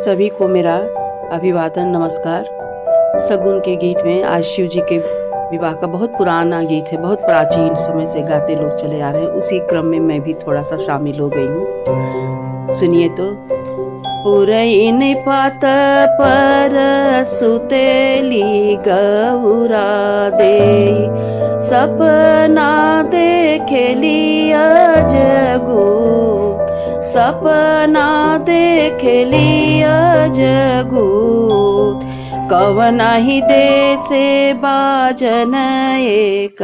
सभी को मेरा अभिवादन नमस्कार। सगुन के गीत में आज शिव जी के विवाह का बहुत पुराना गीत है, बहुत प्राचीन समय से गाते लोग चले आ रहे हैं। उसी क्रम में मैं भी थोड़ा सा शामिल हो गई हूँ। सुनिए तो। पुरैन पात पर सुतेली गौरा दे, सपना देखेली अजगू, सपना देखेली अजगू। कवना ही देसे बाजन एक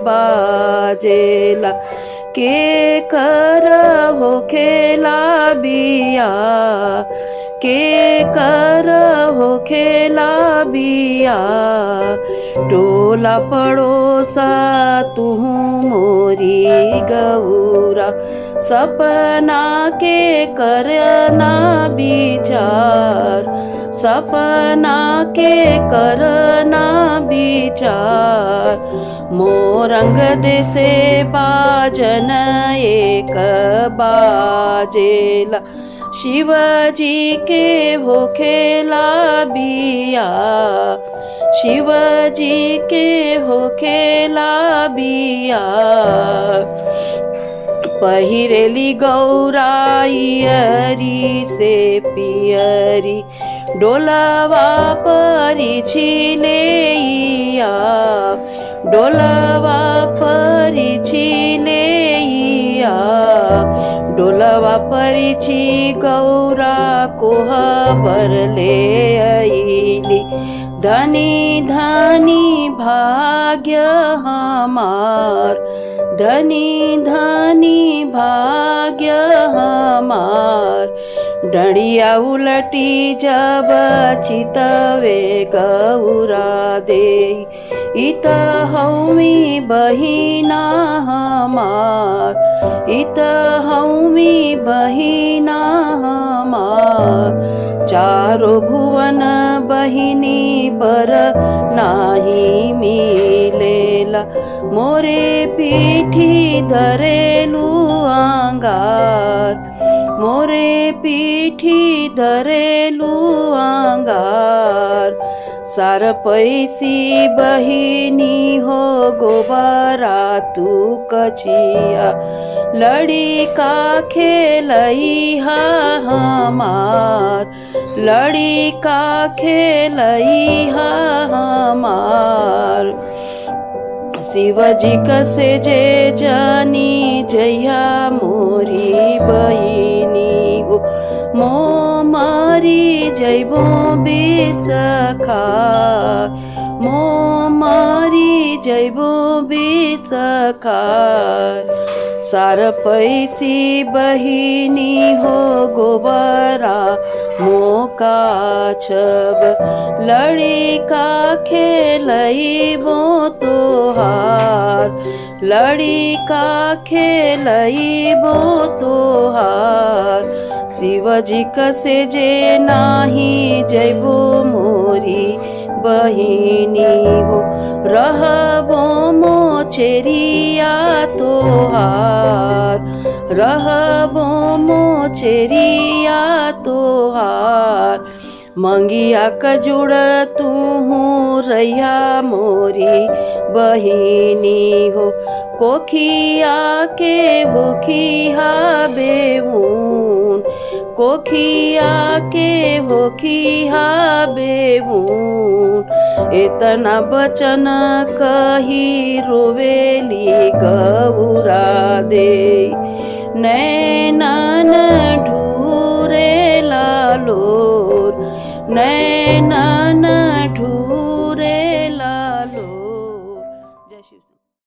बाजेला, के कर हो खेला बिया, के कर हो खेला बिया। टोला पड़ोसा तू मोरी गौरा, सपना के करना विचार, सपना के करना विचार। मोरंग देसे बाजन एक बाजेला, शिवजी के हो खेला बिया, शिवजी के हो खेला बिया। पहिरेली गौराइयरी से पियरी, डोलवा परी छिलेइया, डोलवा परी छिलेइया। डोलवा परी छी गौरा कोहबर ले आईली, धनी धनी भाग्य हमार, धनी धनी भाग्य हमार। डंडिया उलटी जब चितवे गौरा दे, इत हौमी बहिना हमार, इत हौमी बहिना हमार। चारो भुवन बहिनी बर नाही मिलेला, मोरे पीठी धरेलू अंगार, मोरे पीठी धरेलू अंगार। सार पैसी बहिनी हो गोबरा तू कचिया, लड़ी का खेलई हा हमार, लड़ी का खेलई हा हमार। शिवजी कसे जे जानी जया मोरी बहिनी हो, मो मारी जैबो बिसखा, मो मारी जैबो बिसखा। सार पैसी बहिनी हो गोबरा मोका छब, लड़ी का खेलईबो तोहार, लड़ी का खेलईबो तोहार। शिवजी कसे जे नाही जैबो मोरी बहिनी हो, रहबो मोचेरिया तोहार, रहबो मोचेरिया तोहार। मंगिया कजुड़ तू रैया मोरी बहिनी हो, कोखिया के भूखिया बेबून, कोखिया के भूखिया बेबून। इतना बचन कही रोवेली गौरा दे, नैनन ढूरे लालोर, नैना